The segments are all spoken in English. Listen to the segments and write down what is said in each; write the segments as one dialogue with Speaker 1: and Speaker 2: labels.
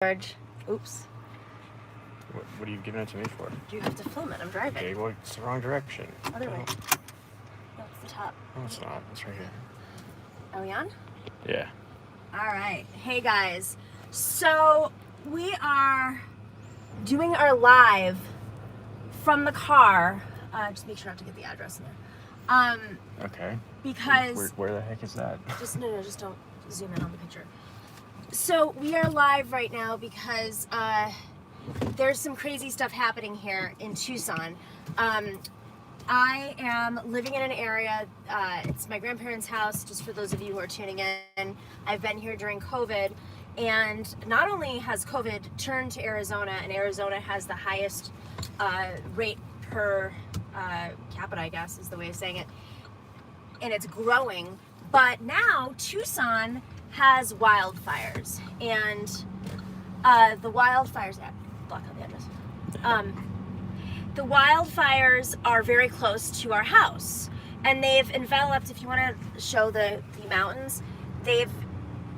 Speaker 1: George. Oops.
Speaker 2: What are you giving it to me for?
Speaker 1: You have to film it. I'm driving.
Speaker 2: Okay, well, it's the wrong direction.
Speaker 1: Other way. No, it's the top.
Speaker 2: No, it's not. It's right here.
Speaker 1: Are we on?
Speaker 2: Yeah.
Speaker 1: All right. Hey, guys. So we are doing our live from the car. Just make sure not to get the address in there.
Speaker 2: Okay.
Speaker 1: Because...
Speaker 2: Where the heck is that?
Speaker 1: Just don't zoom in on the picture. So we are live right now because there's some crazy stuff happening here in Tucson. I am living in an area, it's my grandparents' house, just for those of you who are tuning in. I've been here during COVID, and not only has COVID turned to Arizona, and Arizona has the highest rate per capita, I guess is the way of saying it, and it's growing, but now Tucson has wildfires, and the wildfires, block out the address. The wildfires are very close to our house, and they've enveloped, if you want to show the mountains, they've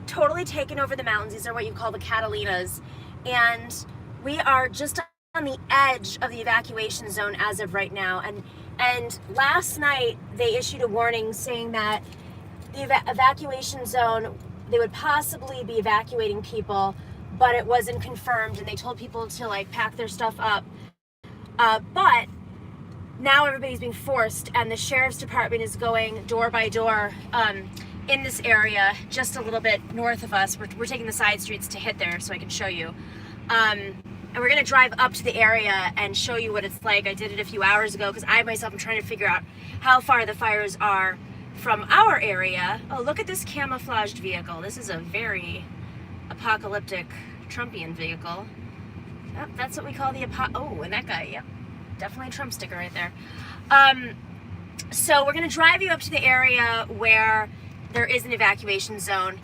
Speaker 1: totally taken over the mountains. These are what you call the Catalinas, and we are just on the edge of the evacuation zone as of right now. And last night they issued a warning saying that the evacuation zone, they would possibly be evacuating people, but it wasn't confirmed, and they told people to like pack their stuff up. But now everybody's being forced, and the sheriff's department is going door by door in this area, just a little bit north of us. We're taking the side streets to hit there so I can show you. And we're gonna drive up to the area and show you what it's like. I did it a few hours ago because I myself am trying to figure out how far the fires are from our area. Oh, look at this camouflaged vehicle. This is a very apocalyptic Trumpian vehicle. Yep, that's what we call the oh, and that guy, yep, definitely a Trump sticker right there. So we're gonna drive you up to the area where there is an evacuation zone.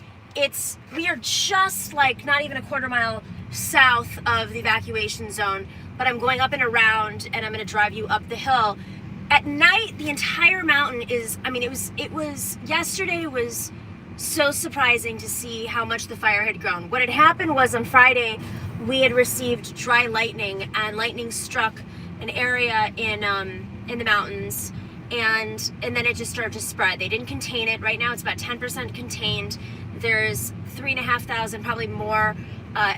Speaker 1: We are just like not even a quarter mile south of the evacuation zone, but I'm going up and around, and I'm gonna drive you up the hill. At night, the entire mountain is, I mean, yesterday was so surprising to see how much the fire had grown. What had happened was on Friday, we had received dry lightning, and lightning struck an area in the mountains, and then it just started to spread. They didn't contain it. Right now it's about 10% contained. There's 3,500, probably more,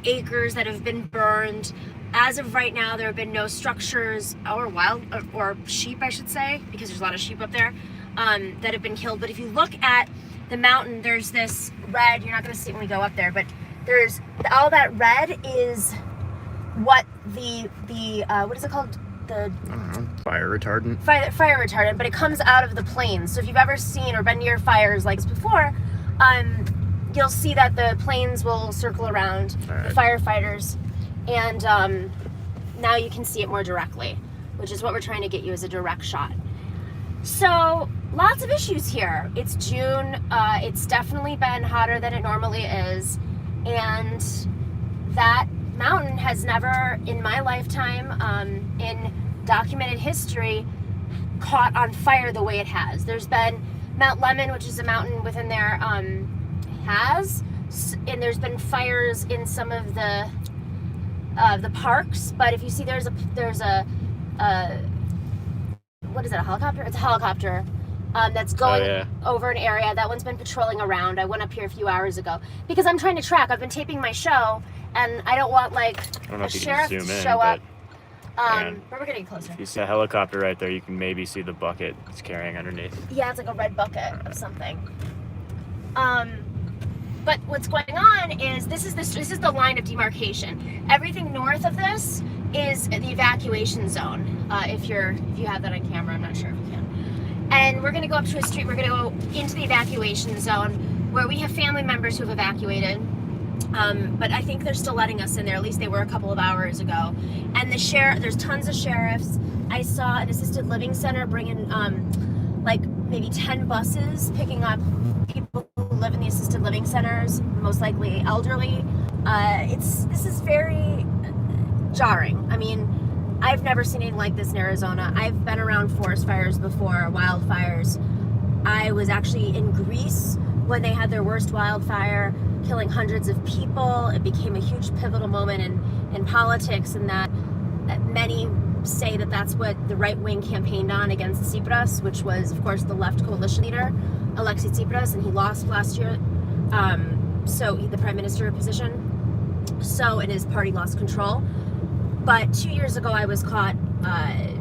Speaker 1: acres that have been burned. As of right now, there have been no structures or sheep, I should say, because there's a lot of sheep up there, that have been killed. But if you look at the mountain, there's this red, you're not gonna see it when we go up there, but there's all that red is what the what is it called? The
Speaker 2: fire retardant.
Speaker 1: Fire retardant, but it comes out of the plains. So if you've ever seen or been near fires like this before, you'll see that the planes will circle around the firefighters, and now you can see it more directly, which is what we're trying to get you as a direct shot. So lots of issues here. It's June. It's definitely been hotter than it normally is, and that mountain has never in my lifetime in documented history caught on fire the way it has. There's been Mount Lemmon, which is a mountain within there, and there's been fires in some of the parks, but if you see there's a what is it, a helicopter? It's a helicopter that's going over an area. That one's been patrolling around. I went up here a few hours ago because I'm trying to track. I've been taping my show, and I don't want like a sheriff to show up. But we're gonna get closer.
Speaker 2: If you see a helicopter right there, you can maybe see the bucket it's carrying underneath.
Speaker 1: Yeah, it's like a red bucket of something. But what's going on is this is the line of demarcation. Everything north of this is the evacuation zone. If you have that on camera, I'm not sure if you can. And we're gonna go up to a street. We're gonna go into the evacuation zone where we have family members who have evacuated. But I think they're still letting us in there. At least they were a couple of hours ago. And there's tons of sheriffs. I saw an assisted living center bringing like maybe 10 buses picking up people who live in the assisted living centers, most likely elderly. This is very jarring. I mean, I've never seen anything like this in Arizona. I've been around forest fires before, wildfires. I was actually in Greece when they had their worst wildfire. killing hundreds of people. It became a huge pivotal moment in politics, and that many say that that's what the right wing campaigned on against Tsipras, which was, of course, the left coalition leader, Alexis Tsipras, and he lost last year. The prime minister position. So, and his party lost control. But 2 years ago, I was caught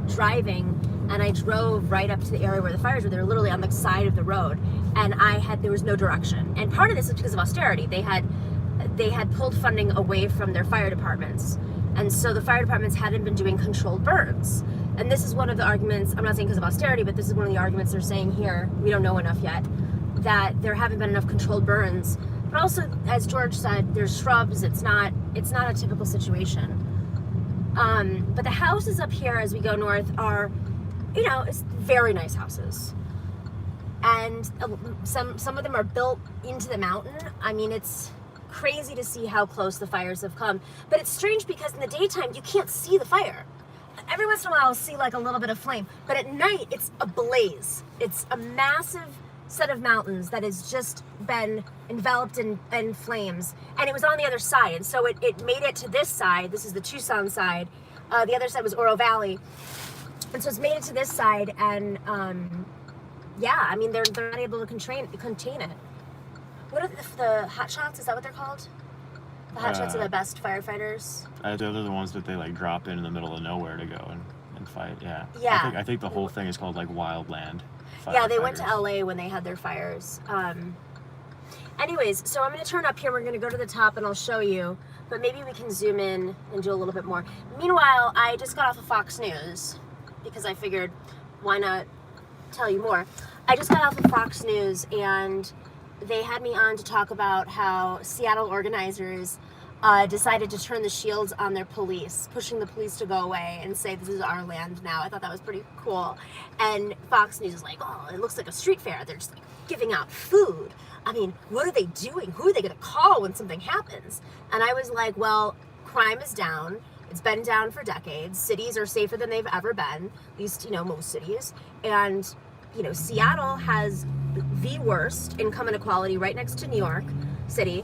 Speaker 1: driving, and I drove right up to the area where the fires were. They were literally on the side of the road, and there was no direction. And part of this is because of austerity. They had pulled funding away from their fire departments, and so the fire departments hadn't been doing controlled burns. And this is one of the arguments. I'm not saying because of austerity, but this is one of the arguments they're saying here. We don't know enough yet that there haven't been enough controlled burns. But also, as George said, there's shrubs. It's not a typical situation. But the houses up here as we go north are, it's very nice houses. And some of them are built into the mountain. I mean, it's crazy to see how close the fires have come. But it's strange because in the daytime, you can't see the fire. Every once in a while, I'll see like a little bit of flame. But at night, it's a blaze. It's a massive set of mountains that has just been enveloped in flames, and it was on the other side, and so it made it to this side. This is the Tucson side. The other side was Oro Valley, and so it's made it to this side, and yeah, I mean they're not able to contain it. What are the hot shots? Is that what they're called? The hot shots are the best firefighters.
Speaker 2: They're the ones that they like drop in the middle of nowhere to go and fight. Yeah.
Speaker 1: Yeah.
Speaker 2: I think the whole thing is called like Wildland.
Speaker 1: Yeah, they went to LA when they had their fires. Anyways, so I'm going to turn up here. We're going to go to the top and I'll show you, but maybe we can zoom in and do a little bit more. Meanwhile, I just got off of Fox News because I figured why not tell you more. I just got off of Fox News and they had me on to talk about how Seattle organizers decided to turn the shields on their police, pushing the police to go away and say this is our land now. I thought that was pretty cool. And Fox News is like, oh, it looks like a street fair. They're just like giving out food. I mean, what are they doing? Who are they going to call when something happens? And I was like, well, crime is down. It's been down for decades. Cities are safer than they've ever been, at least, most cities. And, Seattle has the worst income inequality right next to New York City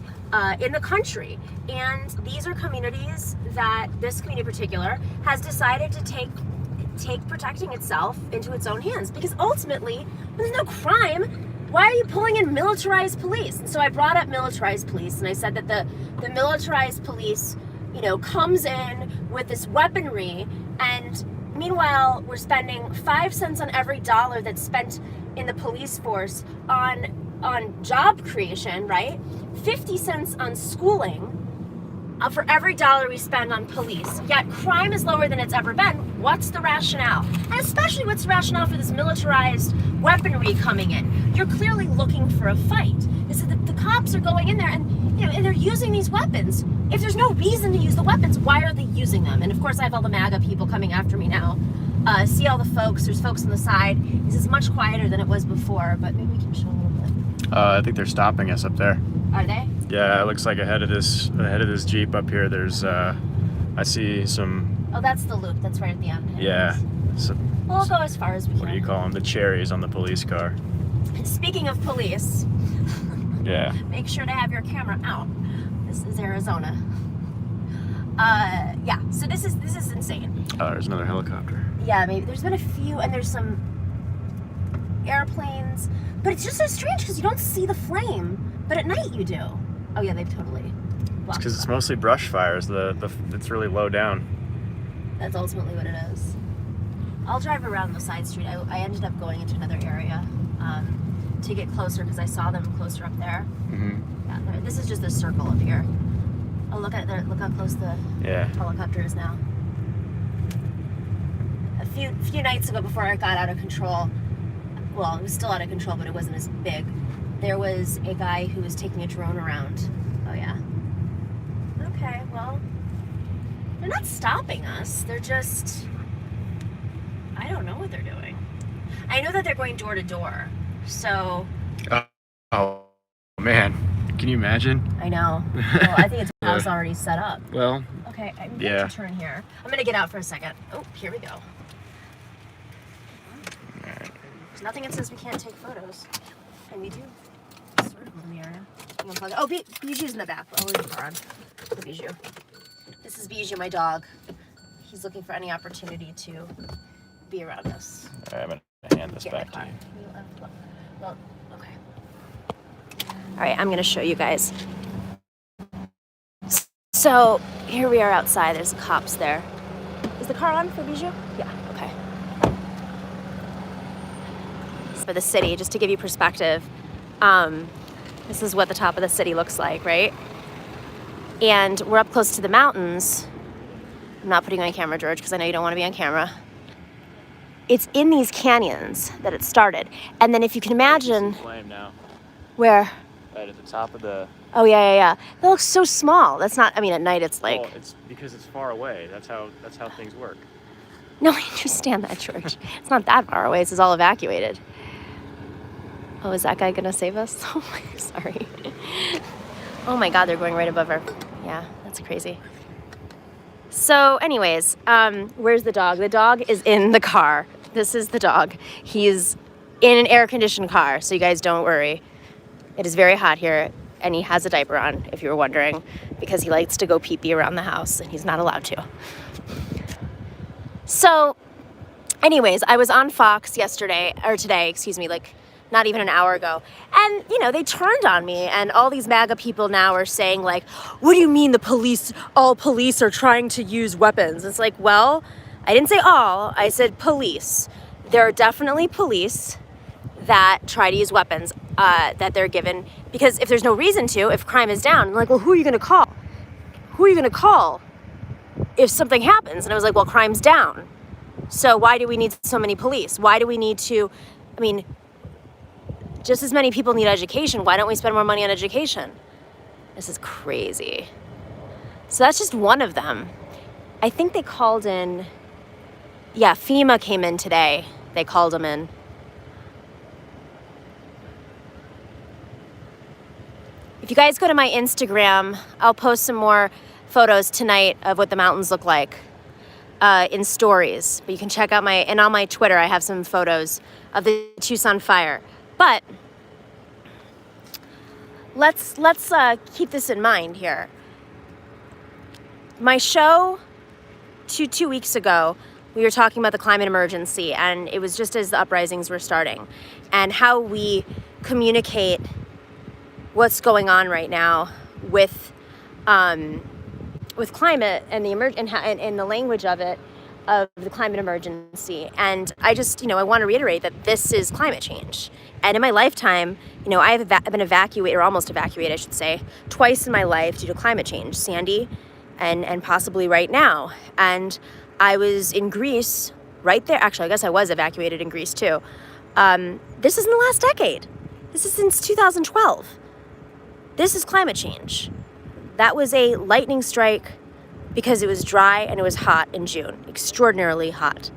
Speaker 1: in the country. And these are communities that this community in particular has decided to take protecting itself into its own hands, because ultimately when there's no crime, why are you pulling in militarized police? And so I brought up militarized police, and I said that the militarized police comes in with this weaponry, and meanwhile we're spending 5 cents on every dollar that's spent in the police force on job creation, right? 50 cents on schooling for every dollar we spend on police. Yet crime is lower than it's ever been. What's the rationale? And especially what's the rationale for this militarized weaponry coming in? You're clearly looking for a fight. Is that the cops are going in there and they're using these weapons. If there's no reason to use the weapons, why are they using them? And of course I have all the MAGA people coming after me now. See all the folks, there's folks on the side. This is much quieter than it was before, but maybe we can show a little bit.
Speaker 2: I think they're stopping us up there.
Speaker 1: Are they?
Speaker 2: Yeah, it looks like ahead of this Jeep up here, there's I see some.
Speaker 1: Oh, that's the loop. That's right at the end.
Speaker 2: Yeah. So,
Speaker 1: we'll go as far as we can.
Speaker 2: What do you call them? The cherries on the police car.
Speaker 1: And speaking of police,
Speaker 2: yeah.
Speaker 1: Make sure to have your camera out. This is Arizona. Yeah. So this is insane.
Speaker 2: Oh, there's another helicopter.
Speaker 1: Yeah, maybe there's been a few, and there's some airplanes, but it's just so strange because you don't see the flame, but at night you do. Oh yeah, they've totally blocked.
Speaker 2: It's because it's mostly brush fires. It's really low down.
Speaker 1: That's ultimately what it is. I'll drive around the side street. I ended up going into another area to get closer because I saw them closer up there.
Speaker 2: Mm-hmm.
Speaker 1: Yeah, this is just a circle up here. Oh, look at there! Look how close the helicopter is now. A few nights ago, before it got out of control, well, it was still out of control, but it wasn't as big. There was a guy who was taking a drone around. Oh yeah. Okay, well, they're not stopping us. They're just, I don't know what they're doing. I know that they're going door to door. So.
Speaker 2: Oh man, can you imagine?
Speaker 1: I know. Well, I think it's already set up.
Speaker 2: Well.
Speaker 1: Okay, I'm going to turn here. I'm going to get out for a second. Oh, here we go. There's nothing that says we can't take photos. And we do. I swear. Hold the mirror. You want to plug it? Oh, Bijou's in the back. I'll leave the car on. For Bijou. This is Bijou, my dog. He's looking for any opportunity to be around us.
Speaker 2: All right, I'm gonna hand this back to you.
Speaker 1: Well, okay. All right, I'm gonna show you guys. So here we are outside. There's cops there. Is the car on for Bijou? Yeah. Okay. For the city, just to give you perspective, this is what the top of the city looks like, right? And we're up close to the mountains. I'm not putting you on camera, George, because I know you don't want to be on camera. It's in these canyons that it started. And then if you can imagine...
Speaker 2: Flame now.
Speaker 1: Where?
Speaker 2: Right at the top of the...
Speaker 1: Oh, yeah. That looks so small. That's not... I mean, at night it's like...
Speaker 2: Well, it's because it's far away. That's how things work.
Speaker 1: No, I understand that, George. It's not that far away. This is all evacuated. Oh, is that guy going to save us? Oh, sorry. Oh, my God, they're going right above her. Yeah, that's crazy. So anyways, where's the dog? The dog is in the car. This is the dog. He's in an air-conditioned car, so you guys don't worry. It is very hot here, and he has a diaper on, if you were wondering, because he likes to go pee-pee around the house, and he's not allowed to. So anyways, I was on Fox today, like not even an hour ago. And, they turned on me, and all these MAGA people now are saying, like, what do you mean all police are trying to use weapons? It's like, well, I didn't say all, I said police. There are definitely police that try to use weapons that they're given, because if there's no reason to, if crime is down, I'm like, well, who are you gonna call? Who are you gonna call if something happens? And I was like, well, crime's down. So why do we need so many police? Why do we need to, just as many people need education. Why don't we spend more money on education? This is crazy. So that's just one of them. I think they called in, FEMA came in today. They called them in. If you guys go to my Instagram, I'll post some more photos tonight of what the mountains look like in stories. But you can check out and on my Twitter, I have some photos of the Tucson fire. But let's keep this in mind here. My show 2 weeks ago, we were talking about the climate emergency, and it was just as the uprisings were starting, and how we communicate what's going on right now with climate and and the language of it, of the climate emergency. And I just, I want to reiterate that this is climate change. And in my lifetime, I've been evacuated, or almost evacuated, I should say, twice in my life due to climate change, Sandy and possibly right now. And I was in Greece right there. Actually, I guess I was evacuated in Greece too. This is in the last decade. This is since 2012. This is climate change. That was a lightning strike because it was dry and it was hot in June, extraordinarily hot.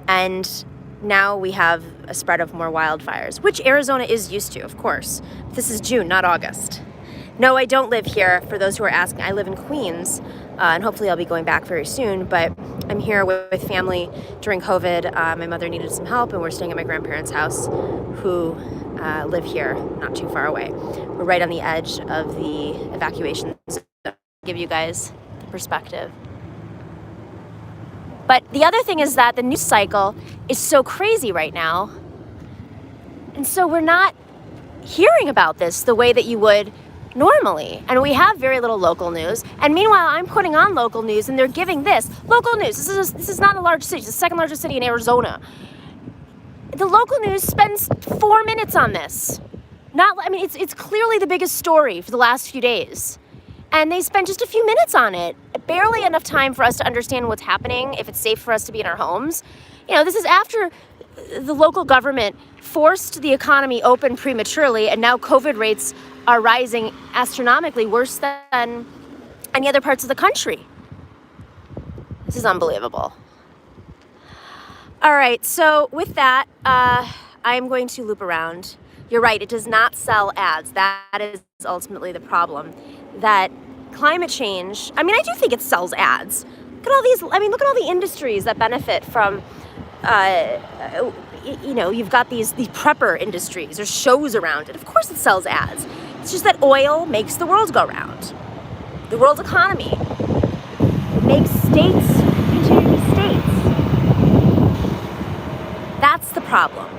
Speaker 1: And now we have a spread of more wildfires, which Arizona is used to, of course. This is June, not August. No, I don't live here, for those who are asking. I live in Queens, and hopefully I'll be going back very soon, but I'm here with family during COVID. My mother needed some help, and we're staying at my grandparents' house, who live here, not too far away. We're right on the edge of the evacuation zone, to give you guys perspective. But the other thing is that the news cycle is so crazy right now. And so we're not hearing about this the way that you would normally. And we have very little local news. And meanwhile, I'm putting on local news, and they're giving this. Local news. This is not a large city. It's the second largest city in Arizona. The local news spends 4 minutes on this. It's clearly the biggest story for the last few days. And they spent just a few minutes on it. Barely enough time for us to understand what's happening, if it's safe for us to be in our homes. This is after the local government forced the economy open prematurely, and now COVID rates are rising astronomically, worse than any other parts of the country. This is unbelievable. All right, so with that, I'm going to loop around. You're right, it does not sell ads. That is ultimately the problem. That climate change, I do think it sells ads. Look at all these, look at all the industries that benefit from, you know, you've got these prepper industries. There's shows around it. Of course it sells ads. It's just that oil makes the world go round. The world's economy makes states continue to be states. That's the problem.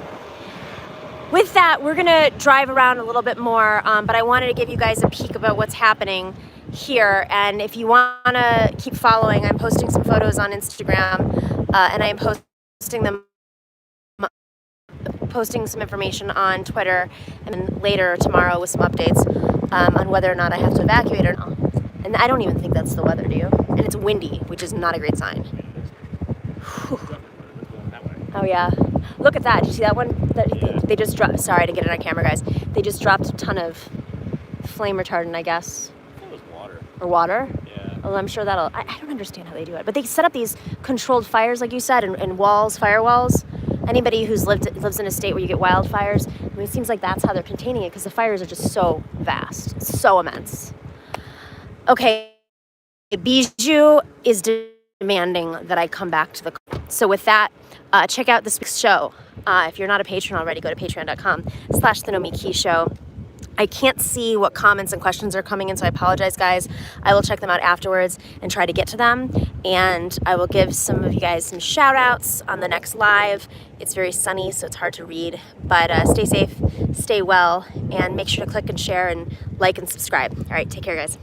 Speaker 1: With that, we're gonna drive around a little bit more, but I wanted to give you guys a peek about what's happening here. And if you wanna keep following, I'm posting some photos on Instagram, and I am posting some information on Twitter, and then later tomorrow with some updates on whether or not I have to evacuate or not. And I don't even think that's the weather, do you? And it's windy, which is not a great sign. Whew. Oh yeah, look at that. Did you see that one? They just dropped, sorry to get it on camera, guys. They just dropped a ton of flame retardant, I guess.
Speaker 2: I think it was water.
Speaker 1: Or water?
Speaker 2: Yeah.
Speaker 1: Well, I'm sure that'll, I don't understand how they do it. But they set up these controlled fires, like you said, and walls, firewalls. Anybody who's lives in a state where you get wildfires, I mean, it seems like that's how they're containing it, because the fires are just so vast, so immense. Okay, Bijou is demanding that I come back to the... So with that, check out this week's show. If you're not a patron already, go to patreon.com/the Nomiki show. I can't see what comments and questions are coming in, so I apologize, guys. I will check them out afterwards and try to get to them. And I will give some of you guys some shout outs on the next live. It's very sunny, so it's hard to read. But stay safe, stay well, and make sure to click and share and like and subscribe. All right, take care, guys.